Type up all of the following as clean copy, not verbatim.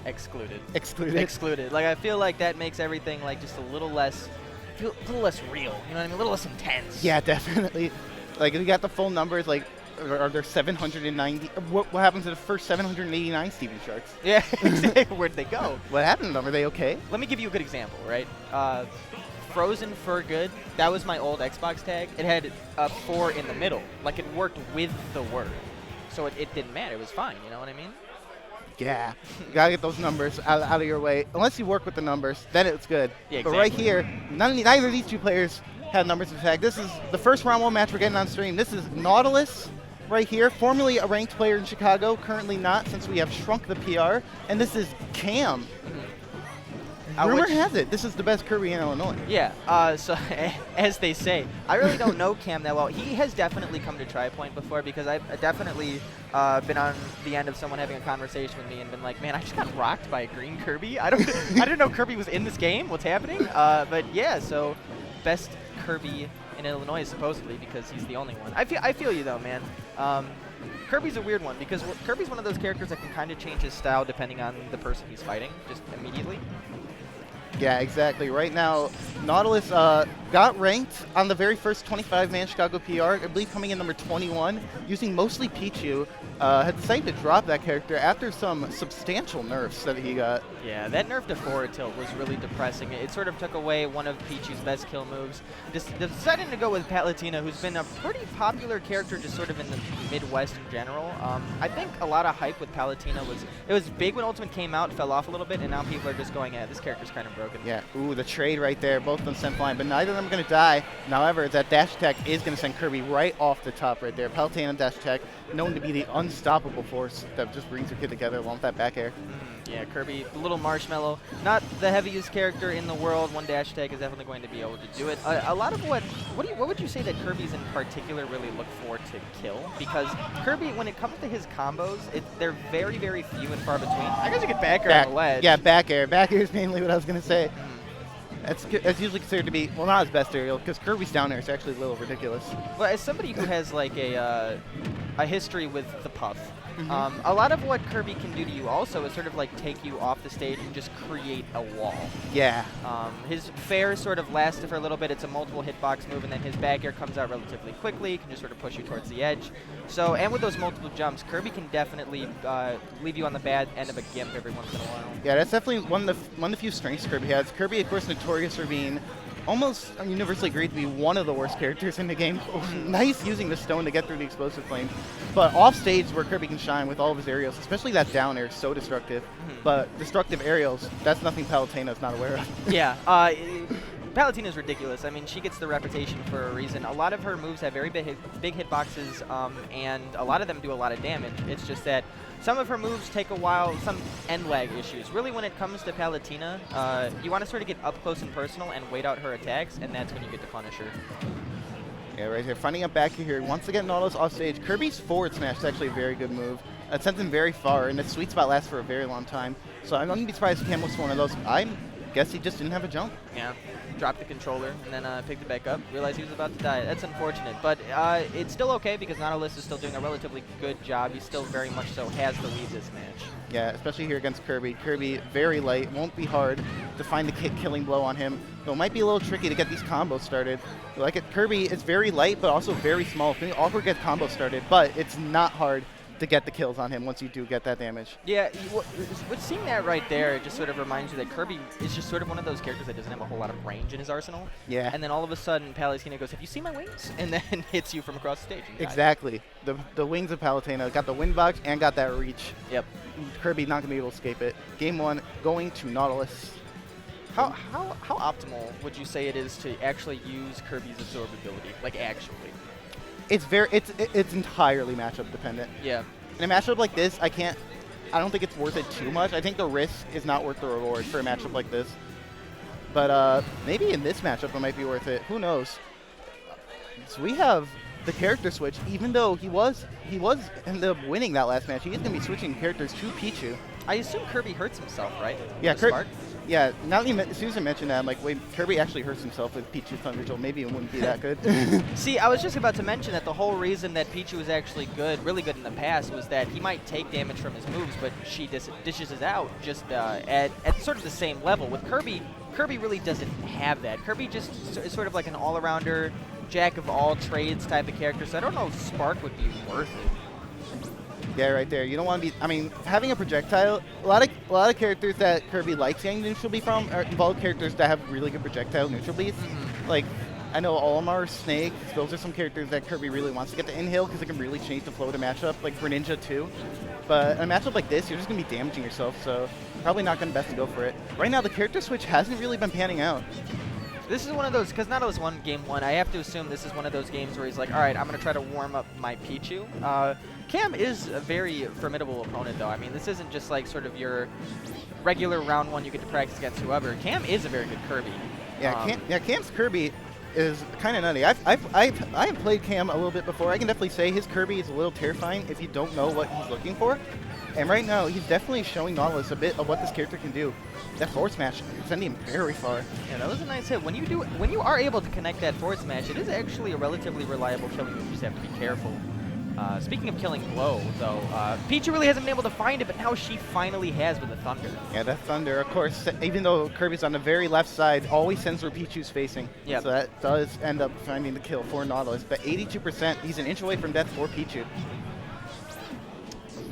Excluded. Excluded. Excluded. Like, I feel like that makes everything, like, just a little less real. You know what I mean? A little less intense. Yeah, definitely. Like, if you got the full numbers, like, are there 790? What happens to the first 789 Steven Sharks? Yeah, exactly. Where'd they go? What happened to them? Are they okay? Let me give you a good example, right? Frozen for Good, that was my old Xbox tag. It had a 4 in the middle. Like, it worked with the word. So it didn't matter. It was fine, you know what I mean? Yeah. You gotta get those numbers out of your way. Unless you work with the numbers, then it's good. Yeah, exactly. But right here, neither of these two players have numbers to tag. This is the first round 1 match we're getting on stream. This is Nautilus right here, formerly a ranked player in Chicago, currently not since we have shrunk the PR. And this is Cam. Rumor has it, this is the best Kirby in Illinois. Yeah, so as they say, I really don't know Cam that well. He has definitely come to TriPoint before because I've definitely been on the end of someone having a conversation with me and been like, man, I just got rocked by a green Kirby. I didn't know Kirby was in this game. What's happening? But yeah, so best Kirby in Illinois supposedly because he's the only one. I feel you though, man. Kirby's a weird one because Kirby's one of those characters that can kind of change his style depending on the person he's fighting, just immediately. Yeah, exactly. Right now, Nautilus got ranked on the very first 25-man Chicago PR, I believe coming in number 21, using mostly Pichu. Had decided to drop that character after some substantial nerfs that he got. Yeah, that nerf to forward tilt was really depressing. It sort of took away one of Pichu's best kill moves. Deciding to go with Palutena, who's been a pretty popular character just sort of in the Midwest in general. I think a lot of hype with Palutena was big when Ultimate came out, fell off a little bit, and now people are just going, this character's kind of broken. Yeah, ooh, the trade right there. Both of them sent flying, but neither of them are going to die. However, that dash attack is going to send Kirby right off the top right there. Palutena dash attack, known to be the unstoppable force that just brings your kid together along with that back air. Yeah, Kirby, the little marshmallow, not the heaviest character in the world. One dash attack is definitely going to be able to do it. A lot of what would you say that Kirby's in particular really look for to kill? Because Kirby, when it comes to his combos, they're very, very few and far between. I guess you get back air on the ledge. Yeah, back air. Back air is mainly what I was going to say. That's usually considered to be, well, not his best aerial, because Kirby's down air is actually a little ridiculous. Well, as somebody who has like a history with the puff, a lot of what Kirby can do to you also is sort of like take you off the stage and just create a wall. Yeah. His fair sort of lasts for a little bit. It's a multiple hitbox move, and then his back air comes out relatively quickly. Can just sort of push you towards the edge. So, and with those multiple jumps, Kirby can definitely leave you on the bad end of a gimp every once in a while. Yeah, that's definitely one of the few strengths Kirby has. Kirby, of course, notorious for being almost universally agreed to be one of the worst characters in the game. Nice using the stone to get through the explosive flame. But off stage where Kirby can shine with all of his aerials, especially that down air is so destructive. But destructive aerials, that's nothing Palutena is not aware of. Yeah. Palutena is ridiculous. I mean, she gets the reputation for a reason. A lot of her moves have very big hitboxes, and a lot of them do a lot of damage. It's just that some of her moves take a while, some end lag issues. Really, when it comes to Palutena, you want to sort of get up close and personal and wait out her attacks, and that's when you get to punish her. Yeah, right here. Finding up back here. Once again, Nautilus off stage. Kirby's forward smash is actually a very good move. It sends him very far, and its sweet spot lasts for a very long time. So I'm not going to be surprised if Cam looks for one of those. I guess he just didn't have a jump. Yeah. Dropped the controller and then picked it back up. Realized he was about to die. That's unfortunate, but it's still okay because Nautilus is still doing a relatively good job. He still very much so has the lead this match. Yeah, especially here against Kirby. Kirby, very light. Won't be hard to find the killing blow on him. Though it might be a little tricky to get these combos started. Like it, Kirby is very light, but also very small. It's awkward to get combos started, but it's not hard to get the kills on him once you do get that damage. Yeah, seeing that right there, it just sort of reminds you that Kirby is just sort of one of those characters that doesn't have a whole lot of range in his arsenal. Yeah. And then all of a sudden, Palutena goes, "Have you seen my wings?" And then hits you from across the stage. Exactly. The wings of Palutena got the wind box and got that reach. Yep. Kirby not going to be able to escape it. Game 1 going to Nautilus. How optimal would you say it is to actually use Kirby's absorbability? Like actually? It's entirely matchup dependent. Yeah. In a matchup like this, I don't think it's worth it too much. I think the risk is not worth the reward for a matchup like this. But maybe in this matchup it might be worth it. Who knows? So we have the character switch. Even though he ended up winning that last match, he is going to be switching characters to Pichu. I assume Kirby hurts himself, right? Yeah, yeah, now that Susan mentioned that, I'm like, wait, Kirby actually hurts himself with Pichu's Thunder Jolt. Maybe it wouldn't be that good. See, I was just about to mention that the whole reason that Pichu is actually good, really good in the the past was that he might take damage from his moves, but she dishes it out just at sort of the same level. With Kirby, Kirby really doesn't have that. Kirby just is sort of like an all-arounder, jack of all trades type of character, so I don't know if Spark would be worth it. Yeah, right there. You don't want to be. I mean, having a projectile. A lot of characters that Kirby likes getting neutral B from involve characters that have really good projectile neutral Bs. Like, I know Olimar, Snake. Those are some characters that Kirby really wants to get to inhale because it can really change the flow of the matchup. Like Greninja too. But in a matchup like this, you're just gonna be damaging yourself. So probably not gonna best to go for it. Right now, the character switch hasn't really been panning out. This is one of those, because Nautilus won game 1, I have to assume this is one of those games where he's like, all right, I'm going to try to warm up my Pichu. Cam is a very formidable opponent, though. I mean, this isn't just like sort of your regular round 1 you get to practice against whoever. Cam is a very good Kirby. Yeah, Cam's Kirby is kind of nutty. I've played Cam a little bit before. I can definitely say his Kirby is a little terrifying if you don't know what he's looking for. And right now, he's definitely showing Nautilus a bit of what this character can do. That forward smash can send him very far. Yeah, that was a nice hit. When you are able to connect that forward smash, it is actually a relatively reliable killing move. You just have to be careful. Speaking of killing blow, though, Pichu really hasn't been able to find it, but now she finally has with the Thunder. Yeah, that Thunder, of course, even though Kirby's on the very left side, always sends where Pichu's facing. Yep. So that does end up finding the kill for Nautilus. But 82%, he's an inch away from death for Pichu.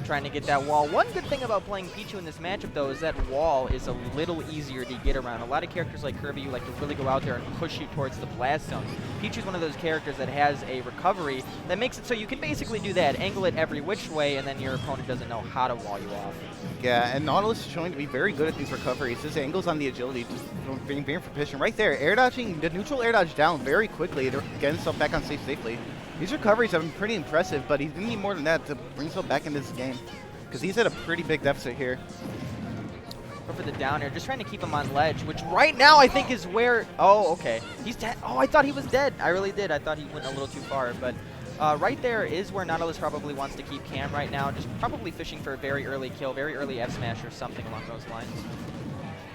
Trying to get that wall. One good thing about playing Pichu in this matchup, though, is that wall is a little easier to get around. A lot of characters like Kirby, you like to really go out there and push you towards the blast zone. Pichu's one of those characters that has a recovery that makes it so you can basically do that, angle it every which way, and then your opponent doesn't know how to wall you off. Yeah, and Nautilus is showing to be very good at these recoveries. His angles on the agility, just being very proficient. Right there, air dodging, the neutral air dodge down very quickly to get himself back on stage safely. These recoveries have been pretty impressive, but he's going to need more than that to bring himself back into this game, because he's at a pretty big deficit here. Go for the down air, just trying to keep him on ledge, which right now I think is where... Oh, okay. He's dead. Oh, I thought he was dead. I really did. I thought he went a little too far, but right there is where Nautilus probably wants to keep Cam right now, just probably fishing for a very early kill, very early F smash or something along those lines.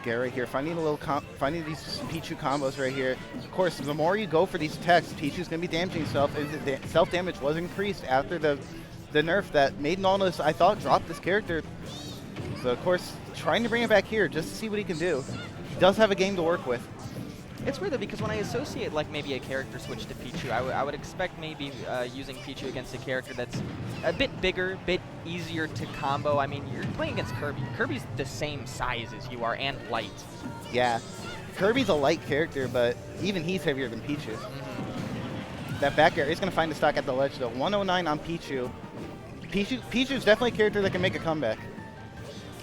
Right here, finding these Pichu combos right here. Of course, the more you go for these attacks, Pichu's going to be damaging himself. Self-damage was increased after the nerf that made Nautilus, I thought, drop this character. So, of course, trying to bring it back here just to see what he can do. He does have a game to work with. It's weird, though, because when I associate, like, maybe a character switch to Pichu, I would expect maybe using Pichu against a character that's a bit bigger, a bit easier to combo. I mean, you're playing against Kirby. Kirby's the same size as you are and light. Yeah. Kirby's a light character, but even he's heavier than Pichu. That back air is going to find the stock at the ledge, though. 109 on Pichu. Pichu's definitely a character that can make a comeback.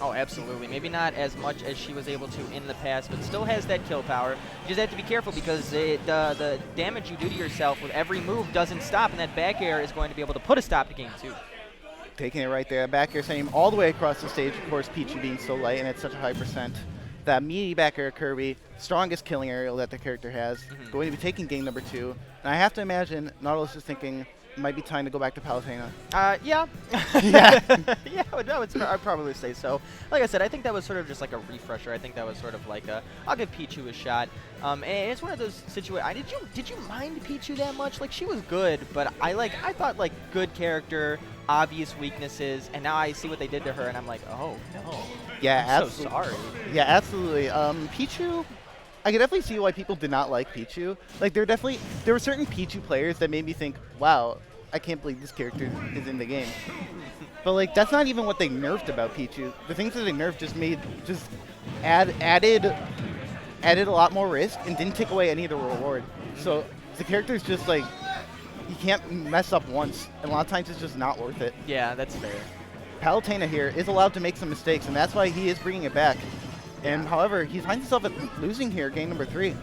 Oh, absolutely. Maybe not as much as she was able to in the past, but still has that kill power. You just have to be careful because the damage you do to yourself with every move doesn't stop, and that back air is going to be able to put a stop to game 2. Taking it right there. Back air sending him all the way across the stage. Of course, Pichu being so light and at such a high percent. That meaty back air Kirby, strongest killing aerial that the character has, going to be taking game number 2. And I have to imagine Nautilus is thinking, it might be time to go back to Palutena. Yeah. Yeah. Yeah, I'd probably say so. Like I said, I think that was sort of just like a refresher. I think that was sort of like I'll give Pichu a shot. And it's one of those situations. Did you mind Pichu that much? Like, she was good, but I thought like good character, obvious weaknesses, and now I see what they did to her, and I'm like, oh no. Yeah, I'm absolutely. so sorry. Yeah, absolutely. Pichu, I can definitely see why people did not like Pichu. Like, there were certain Pichu players that made me think, wow, I can't believe this character is in the game. But like, that's not even what they nerfed about Pichu. The things that they nerfed just added a lot more risk and didn't take away any of the reward. So the character's just like, you can't mess up once, and a lot of times it's just not worth it. Yeah, that's fair. Palutena here is allowed to make some mistakes, and that's why he is bringing it back. And however, he finds himself losing here, game number 3.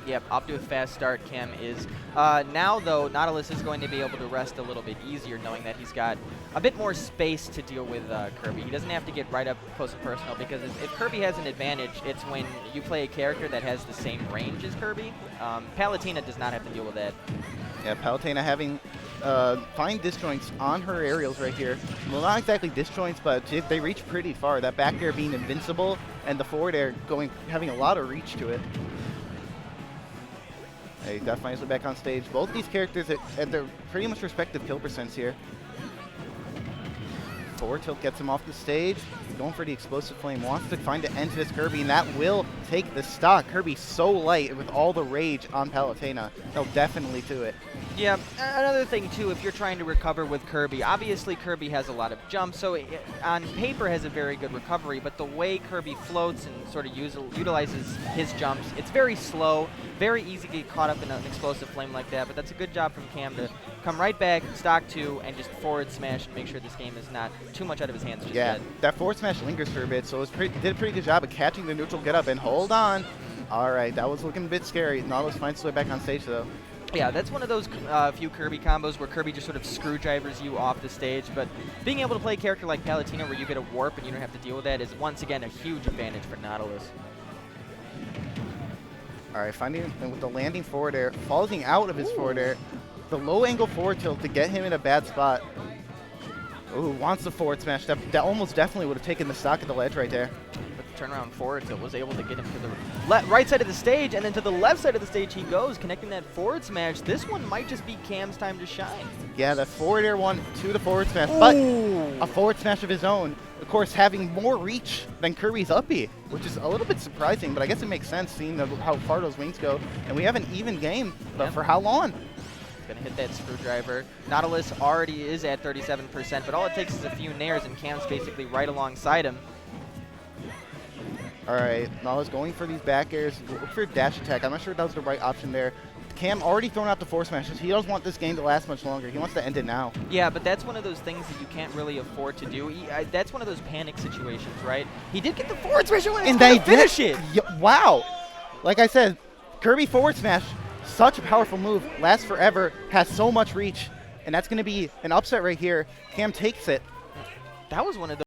Yep, off to a fast start, Cam is. Now, though, Nautilus is going to be able to rest a little bit easier, knowing that he's got a bit more space to deal with Kirby. He doesn't have to get right up close and personal, because if Kirby has an advantage, it's when you play a character that has the same range as Kirby. Palutena does not have to deal with that. Yeah, Palutena having fine disjoints on her aerials right here. Well, not exactly disjoints, but they reach pretty far. That back air being invincible, and the forward air having a lot of reach to it. He definitely is back on stage. Both these characters at their pretty much respective kill percents here. forward tilt gets him off the stage. Going for the explosive flame, wants to find an end to this Kirby, and that will take the stock. Kirby's so light with all the rage on Palutena. They'll definitely do it. Yeah, another thing too, if you're trying to recover with Kirby, obviously Kirby has a lot of jumps, so on paper has a very good recovery, but the way Kirby floats and sort of utilizes his jumps, it's very slow, very easy to get caught up in an explosive flame like that, but that's a good job from Cam to come right back, stock 2, and just forward smash and make sure this game is not too much out of his hands just yet. That forward smash lingers for a bit, so it did a pretty good job of catching the neutral get up, and hold on. All right, that was looking a bit scary. Nautilus finds his way back on stage, though. Yeah, that's one of those few Kirby combos where Kirby just sort of screwdrivers you off the stage, but being able to play a character like Palutena where you get a warp and you don't have to deal with that is once again a huge advantage for Nautilus. All right, finding and with the landing forward air, falling out of his forward air, the low angle forward tilt to get him in a bad spot. Ooh, wants the forward smash. That almost definitely would have taken the stock at the ledge right there. But the turnaround forward tilt was able to get him to the right side of the stage, and then to the left side of the stage he goes, connecting that forward smash. This one might just be Cam's time to shine. Yeah, that forward air one to the forward smash, but a forward smash of his own. Of course, having more reach than Kirby's up B, which is a little bit surprising, but I guess it makes sense seeing how far those wings go. And we have an even game, but for how long? Gonna hit that screwdriver. Nautilus already is at 37%, but all it takes is a few nairs and Cam's basically right alongside him. All right, Nautilus going for these back airs. Look for a dash attack. I'm not sure if that was the right option there. Cam already thrown out the forward smashes. He doesn't want this game to last much longer. He wants to end it now. Yeah, but that's one of those things that you can't really afford to do. That's one of those panic situations, right? He did get the forward smash and they finish it. Wow. Like I said, Kirby forward smash, such a powerful move, lasts forever, has so much reach, and that's going to be an upset right here. Cam takes it. That was one of those